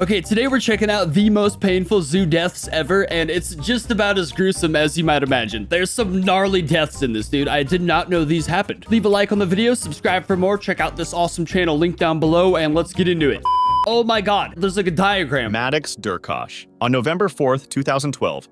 Okay, today we're checking out the most painful zoo deaths ever, and it's just about as gruesome as you might imagine. There's some gnarly deaths in this, dude. I did not know these happened. Leave a like on the video, subscribe for more, check out this awesome channel link down below, and let's get into it. Oh my god, there's like a diagram. Maddox Durkosh. On November 4th, 2012,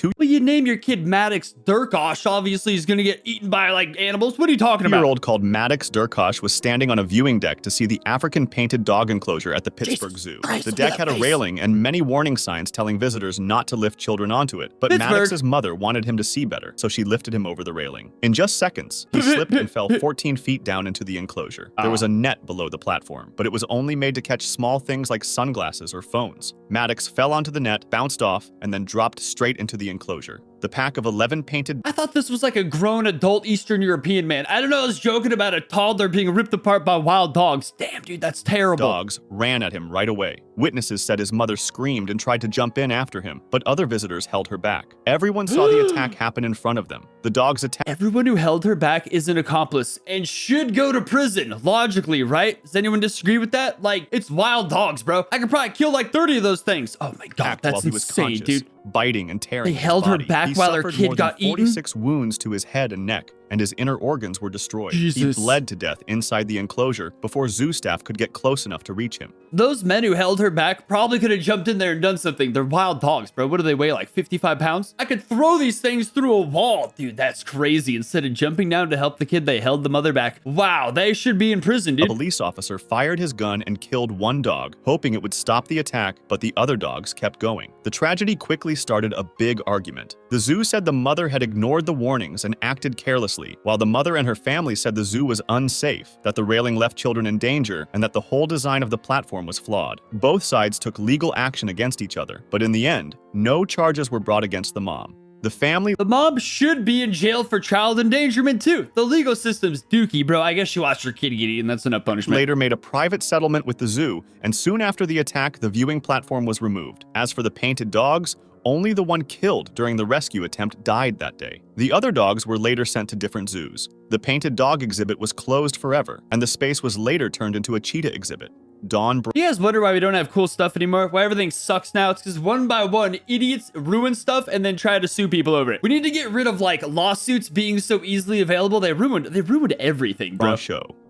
Well, you name your kid Maddox Durkosh, obviously he's gonna get eaten by, like, animals. What are you talking about? 2-year-old called Maddox Durkosh was standing on a viewing deck to see the African painted dog enclosure at the Pittsburgh Zoo. The deck had a railing and many warning signs telling visitors not to lift children onto it, but Maddox's mother wanted him to see better, so she lifted him over the railing. In just seconds, he slipped and fell 14 feet down into the enclosure. There was a net below the platform, but it was only made to catch small things like sunglasses or phones. Maddox fell onto the net, bounced off, and then dropped straight into the enclosure. The pack of 11 painted... I thought this was like a grown adult Eastern European man. I don't know, I was joking about a toddler being ripped apart by wild dogs. Damn, dude, that's terrible. Dogs ran at him right away. Witnesses said his mother screamed and tried to jump in after him, but other visitors held her back. Everyone saw the attack happen in front of them. The dogs attacked... Everyone who held her back is an accomplice and should go to prison, logically, right? Does anyone disagree with that? Like, it's wild dogs, bro. I could probably kill like 30 of those things. Oh my god, that's insane, dude. Biting and tearing. They held her back while her kid got eaten? 46 wounds to his head and neck, and his inner organs were destroyed. Jesus. He bled to death inside the enclosure before zoo staff could get close enough to reach him. Those men who held her back probably could have jumped in there and done something. They're wild dogs, bro. What do they weigh, like 55 pounds? I could throw these things through a wall. Dude, that's crazy. Instead of jumping down to help the kid, they held the mother back. Wow, they should be in prison, dude. A police officer fired his gun and killed one dog, hoping it would stop the attack, but the other dogs kept going. The tragedy quickly started a big argument. The zoo said the mother had ignored the warnings and acted carelessly, while the mother and her family said the zoo was unsafe, that the railing left children in danger, and that the whole design of the platform was flawed. Both sides took legal action against each other, but in the end, no charges were brought against the mom. The mom should be in jail for child endangerment too. The legal system's dookie, bro. I guess she watched her kid get eaten. That's enough punishment. Later made a private settlement with the zoo, and soon after the attack, the viewing platform was removed. As for the painted dogs, only the one killed during the rescue attempt died that day. The other dogs were later sent to different zoos. The painted dog exhibit was closed forever, and the space was later turned into a cheetah exhibit. You guys wonder why we don't have cool stuff anymore? Why everything sucks now? It's because one by one, idiots ruin stuff and then try to sue people over it. We need to get rid of, like, lawsuits being so easily available. They ruined everything, bro.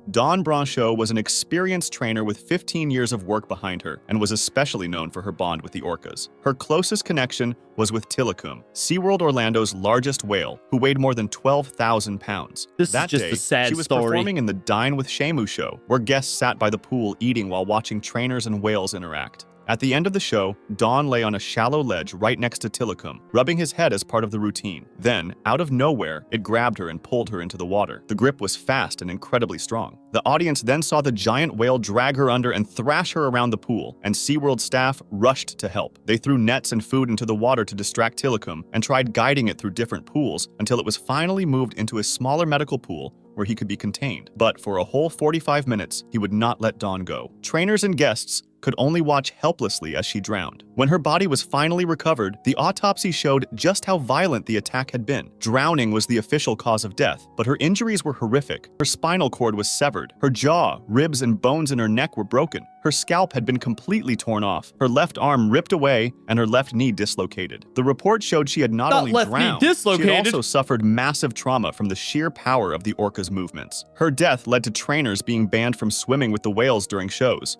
Dawn Brancheau was an experienced trainer with 15 years of work behind her and was especially known for her bond with the orcas. Her closest connection was with Tilikum, SeaWorld Orlando's largest whale, who weighed more than 12,000 pounds. That is just a sad story. She was performing in the Dine with Shamu show, where guests sat by the pool eating while watching trainers and whales interact. At the end of the show, Dawn lay on a shallow ledge right next to Tilikum, rubbing his head as part of the routine. Then, out of nowhere, it grabbed her and pulled her into the water. The grip was fast and incredibly strong. The audience then saw the giant whale drag her under and thrash her around the pool, and SeaWorld staff rushed to help. They threw nets and food into the water to distract Tilikum and tried guiding it through different pools until it was finally moved into a smaller medical pool where he could be contained. But for a whole 45 minutes, he would not let Dawn go. Trainers and guests could only watch helplessly as she drowned. When her body was finally recovered, the autopsy showed just how violent the attack had been. Drowning was the official cause of death, but her injuries were horrific. Her spinal cord was severed. Her jaw, ribs, and bones in her neck were broken. Her scalp had been completely torn off, her left arm ripped away, and her left knee dislocated. The report showed she had not only drowned, she had also suffered massive trauma from the sheer power of the orca's movements. Her death led to trainers being banned from swimming with the whales during shows.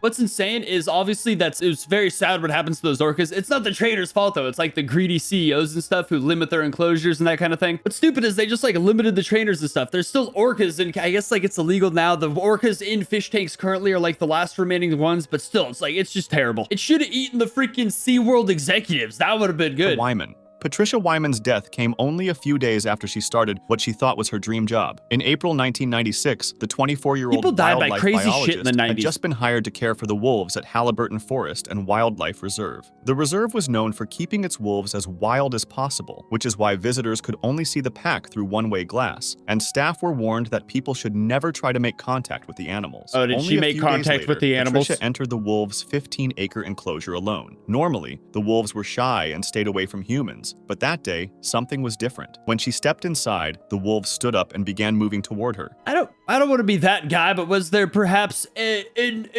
What's insane is obviously it's very sad what happens to those orcas. It's not the trainers' fault though. It's like the greedy CEOs and stuff who limit their enclosures and that kind of thing. What's stupid is they just like limited the trainers and stuff. There's still orcas, and I guess like it's illegal now. The orcas in fish tanks currently are like the last remaining ones, but still, it's like, it's just terrible. It should have eaten the freaking SeaWorld executives. That would have been good. Patricia Wyman's death came only a few days after she started what she thought was her dream job. In April 1996, the 24-year-old wildlife biologist had just been hired to care for the wolves at Halliburton Forest and Wildlife Reserve. The reserve was known for keeping its wolves as wild as possible, which is why visitors could only see the pack through one-way glass, and staff were warned that people should never try to make contact with the animals. Oh, did she make contact with the animals? Patricia entered the wolves' 15-acre enclosure alone. Normally, the wolves were shy and stayed away from humans, but that day, something was different. When she stepped inside, the wolves stood up and began moving toward her. I don't want to be that guy, but was there perhaps an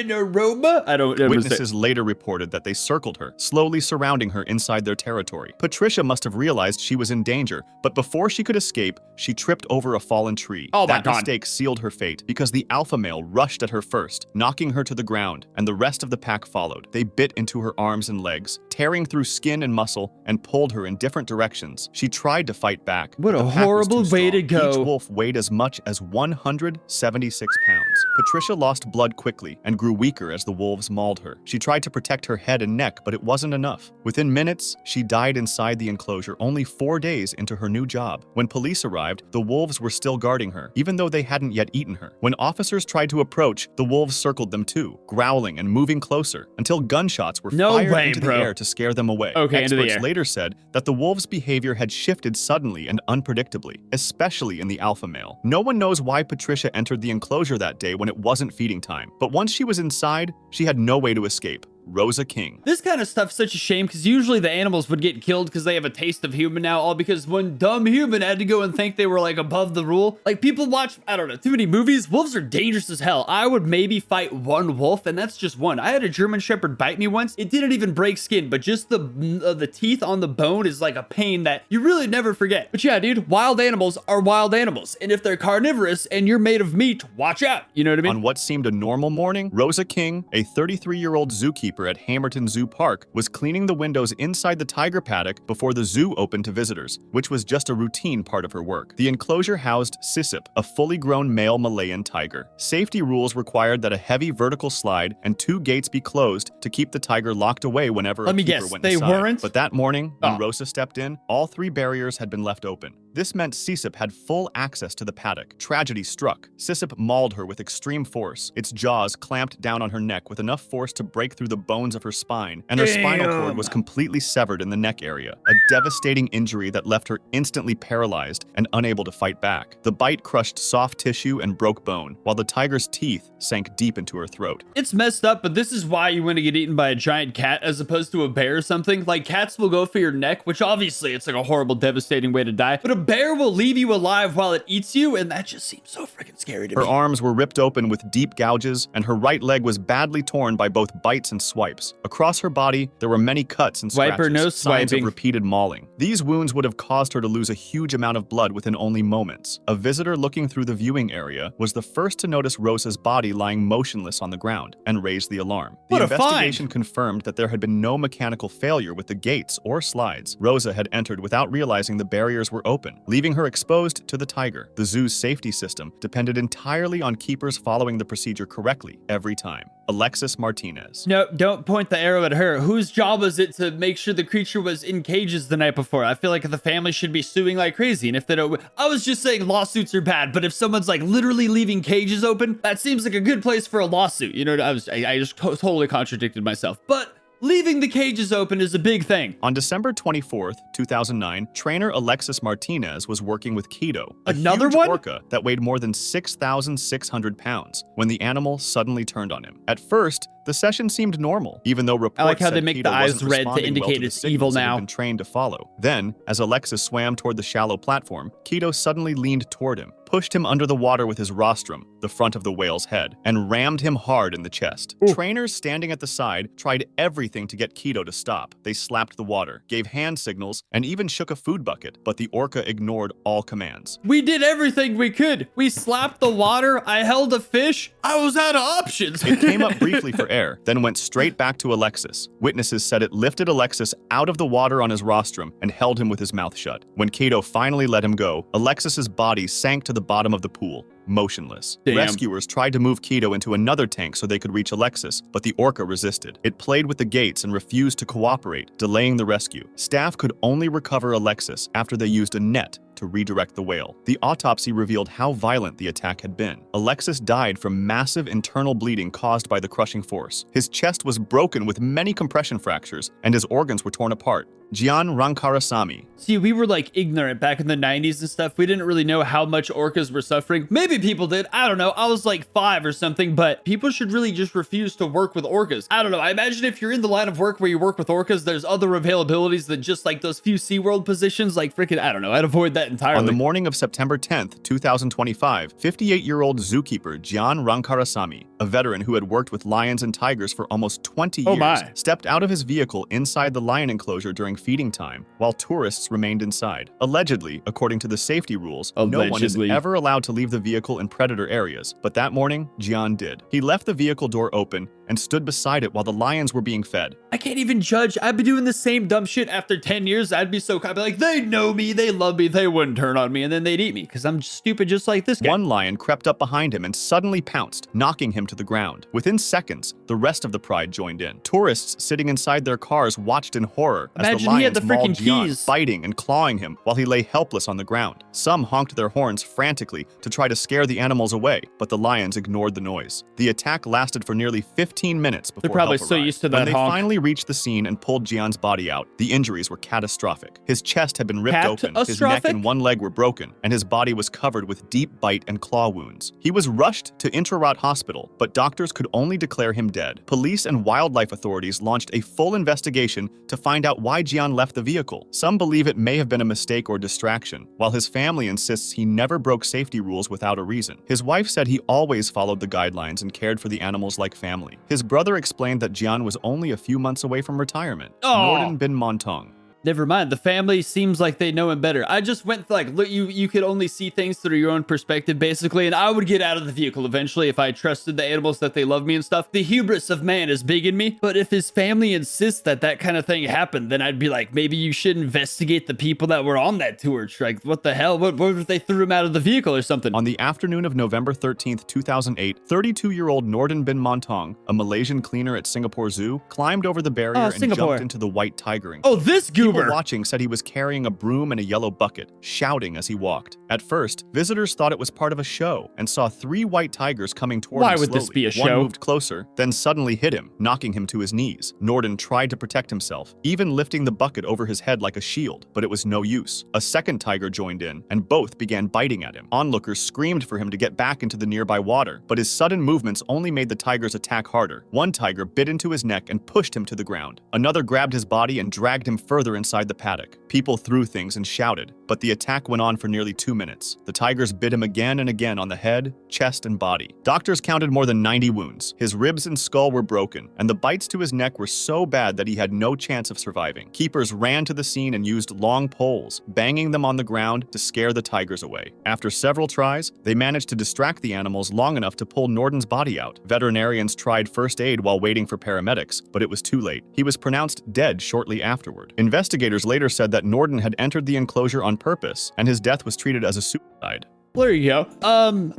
aroma? I don't know. Witnesses later reported that they circled her, slowly surrounding her inside their territory. Patricia must have realized she was in danger, but before she could escape, she tripped over a fallen tree. Oh my That God. mistake sealed her fate because the alpha male rushed at her first, knocking her to the ground, and the rest of the pack followed. They bit into her arms and legs, tearing through skin and muscle, and pulled her in different directions. She tried to fight back. What but a the pack was horrible too way to strong. go. Each wolf weighed as much as 176 pounds. Patricia lost blood quickly and grew weaker as the wolves mauled her. She tried to protect her head and neck, but it wasn't enough. Within minutes, she died inside the enclosure only 4 days into her new job. When police arrived, the wolves were still guarding her, even though they hadn't yet eaten her. When officers tried to approach, the wolves circled them too, growling and moving closer, until gunshots were fired into the air to scare them away. Okay, into the Experts air. later said that the wolves' behavior had shifted suddenly and unpredictably, especially in the alpha male. No one knows why Patricia entered the enclosure that day when it wasn't feeding time, but once she was inside, she had no way to escape. Rosa King. This kind of stuff's such a shame because usually the animals would get killed because they have a taste of human now, all because one dumb human had to go and think they were like above the rule. Like people watch, I don't know, too many movies. Wolves are dangerous as hell. I would maybe fight one wolf and that's just one. I had a German Shepherd bite me once. It didn't even break skin, but just the teeth on the bone is like a pain that you really never forget. But yeah, dude, wild animals are wild animals. And if they're carnivorous and you're made of meat, watch out. You know what I mean? On what seemed a normal morning, Rosa King, a 33-year-old zookeeper at Hamerton Zoo Park, was cleaning the windows inside the tiger paddock before the zoo opened to visitors, which was just a routine part of her work. The enclosure housed Sisip, a fully grown male Malayan tiger. Safety rules required that a heavy vertical slide and 2 gates be closed to keep the tiger locked away whenever a keeper went they inside. weren't? But that morning, when Rosa stepped in, all 3 barriers had been left open. This meant Sisip had full access to the paddock. Tragedy struck. Sisip mauled her with extreme force. Its jaws clamped down on her neck with enough force to break through the bones of her spine, and her spinal cord was completely severed in the neck area, a devastating injury that left her instantly paralyzed and unable to fight back. The bite crushed soft tissue and broke bone, while the tiger's teeth sank deep into her throat. It's messed up, but this is why you want to get eaten by a giant cat as opposed to a bear or something. Like cats will go for your neck, which obviously it's like a horrible, devastating way to die, but a bear will leave you alive while it eats you, and that just seems so freaking scary to me. Her arms were ripped open with deep gouges, and her right leg was badly torn by both bites and swipes. Across her body, there were many cuts and scratches, Wiper, no signs of swiping. repeated mauling. These wounds would have caused her to lose a huge amount of blood within only moments. A visitor looking through the viewing area was the first to notice Rosa's body lying motionless on the ground and raised the alarm. What The a find! investigation confirmed that there had been no mechanical failure with the gates or slides. Rosa had entered without realizing the barriers were open, leaving her exposed to the tiger. The zoo's safety system depended entirely on keepers following the procedure correctly every time. Alexis Martinez. No, don't point the arrow at her. Whose job was it to make sure the creature was in cages the night before? I feel like the family should be suing like crazy. And if they don't, I was just saying lawsuits are bad, but if someone's like literally leaving cages open, that seems like a good place for a lawsuit. You know, I just totally contradicted myself. But leaving the cages open is a big thing. On December 24th, 2009, trainer Alexis Martinez was working with Keto, a Another huge one? orca that weighed more than 6,600 pounds, when the animal suddenly turned on him. At first, the session seemed normal, even though reports I like how said they make Keto the eyes wasn't red to responding well indicate the it's signals evil it had now. been trained to follow. Then, as Alexis swam toward the shallow platform, Keto suddenly leaned toward him, pushed him under the water with his rostrum, the front of the whale's head, and rammed him hard in the chest. Trainers standing at the side tried everything to get Keto to stop. They slapped the water, gave hand signals, and even shook a food bucket, but the orca ignored all commands. We did everything we could. We slapped the water. I held a fish. I was out of options. It came up briefly for air, then went straight back to Alexis. Witnesses said it lifted Alexis out of the water on his rostrum and held him with his mouth shut. When Keto finally let him go, Alexis's body sank to the bottom of the pool, motionless. Damn. Rescuers tried to move Keto into another tank so they could reach Alexis, but the orca resisted. It played with the gates and refused to cooperate, delaying the rescue. Staff could only recover Alexis after they used a net to redirect the whale. The autopsy revealed how violent the attack had been. Alexis died from massive internal bleeding caused by the crushing force. His chest was broken with many compression fractures, and his organs were torn apart. Gian Rankarasamy. See, we were like ignorant back in the 90s and stuff. We didn't really know how much orcas were suffering. Maybe maybe people did. I don't know. I was like 5 or something, but people should really just refuse to work with orcas. I don't know. I imagine if you're in the line of work where you work with orcas, there's other availabilities than just like those few SeaWorld positions. Like freaking, I don't know. I'd avoid that entirely. On the morning of September 10th, 2025, 58-year-old zookeeper Gian Rankarasamy, a veteran who had worked with lions and tigers for almost 20 years, stepped out of his vehicle inside the lion enclosure during feeding time, while tourists remained inside. Allegedly, according to the safety rules, no one is ever allowed to leave the vehicle in predator areas, but that morning, Gian did. He left the vehicle door open and stood beside it while the lions were being fed. I can't even judge. I'd be doing the same dumb shit after 10 years. I'd be so I'd be like, they know me, they love me, they wouldn't turn on me, and then they'd eat me because I'm stupid just like this guy. One lion crept up behind him and suddenly pounced, knocking him to the ground. Within seconds, the rest of the pride joined in. Tourists sitting inside their cars watched in horror as the lions mauled Gian, biting and clawing him while he lay helpless on the ground. Some honked their horns frantically to try to scare the animals away, but the lions ignored the noise. The attack lasted for nearly 15 minutes before They're probably help so arrived. used to that When they honk. finally reached the scene and pulled Gian's body out, the injuries were catastrophic. His chest had been ripped open, his neck and one leg were broken, and his body was covered with deep bite and claw wounds. He was rushed to Intrarat Hospital, but doctors could only declare him dead. Police and wildlife authorities launched a full investigation to find out why Gian left the vehicle. Some believe it may have been a mistake or distraction, while his family insists he never broke safety rules without a reason. His wife said he always followed the guidelines and cared for the animals like family. His brother explained that Gian was only a few months away from retirement. Norden bin Montong. Never mind. The family seems like they know him better. I just went like, look, you could only see things through your own perspective, basically, and I would get out of the vehicle eventually if I trusted the animals that they love me and stuff. The hubris of man is big in me, but if his family insists that that kind of thing happened, then I'd be like, maybe you should investigate the people that were on that tour. Like, what the hell? What if they threw him out of the vehicle or something? On the afternoon of November 13th, 2008, 32-year-old Norden bin Montong, a Malaysian cleaner at Singapore Zoo, climbed over the barrier and jumped into the white tiger enclosure. Oh, this goober! People watching said he was carrying a broom and a yellow bucket, shouting as he walked. At first, visitors thought it was part of a show and saw 3 white tigers coming toward him slowly. Why would this be a show? One moved closer, then suddenly hit him, knocking him to his knees. Norden tried to protect himself, even lifting the bucket over his head like a shield, but it was no use. A second tiger joined in, and both began biting at him. Onlookers screamed for him to get back into the nearby water, but his sudden movements only made the tigers attack harder. One tiger bit into his neck and pushed him to the ground. Another grabbed his body and dragged him further inside the paddock. People threw things and shouted, but the attack went on for nearly 2 minutes. The tigers bit him again and again on the head, chest, and body. Doctors counted more than 90 wounds. His ribs and skull were broken, and the bites to his neck were so bad that he had no chance of surviving. Keepers ran to the scene and used long poles, banging them on the ground to scare the tigers away. After several tries, they managed to distract the animals long enough to pull Norden's body out. Veterinarians tried first aid while waiting for paramedics, but it was too late. He was pronounced dead shortly afterward. Investigators later said that Norden had entered the enclosure on purpose, and his death was treated as a suicide. There you go.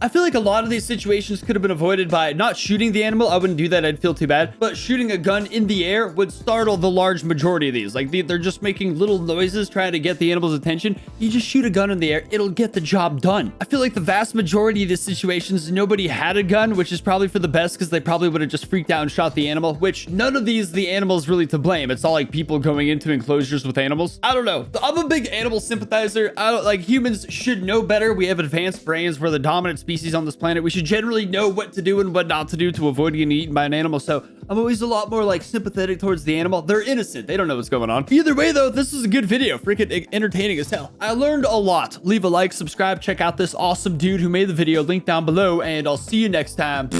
I feel like a lot of these situations could have been avoided by not shooting the animal. I wouldn't do that. I'd feel too bad. But shooting a gun in the air would startle the large majority of these. Like, they're just making little noises trying to get the animal's attention. You just shoot a gun in the air, it'll get the job done. I feel like the vast majority of these situations, nobody had a gun, which is probably for the best because they probably would have just freaked out and shot the animal, which none of these, the animal's really to blame. It's all like people going into enclosures with animals. I don't know. I'm a big animal sympathizer. Humans should know better. We have advanced brains. We're the dominant species on this planet. We should generally know what to do and what not to do to avoid getting eaten by an animal. So I'm always a lot more like sympathetic towards the animal. They're innocent. They don't know what's going on. Either way though, this is a good video. Freaking entertaining as hell. I learned a lot. Leave a like, subscribe, check out this awesome dude who made the video. Link down below, and I'll see you next time.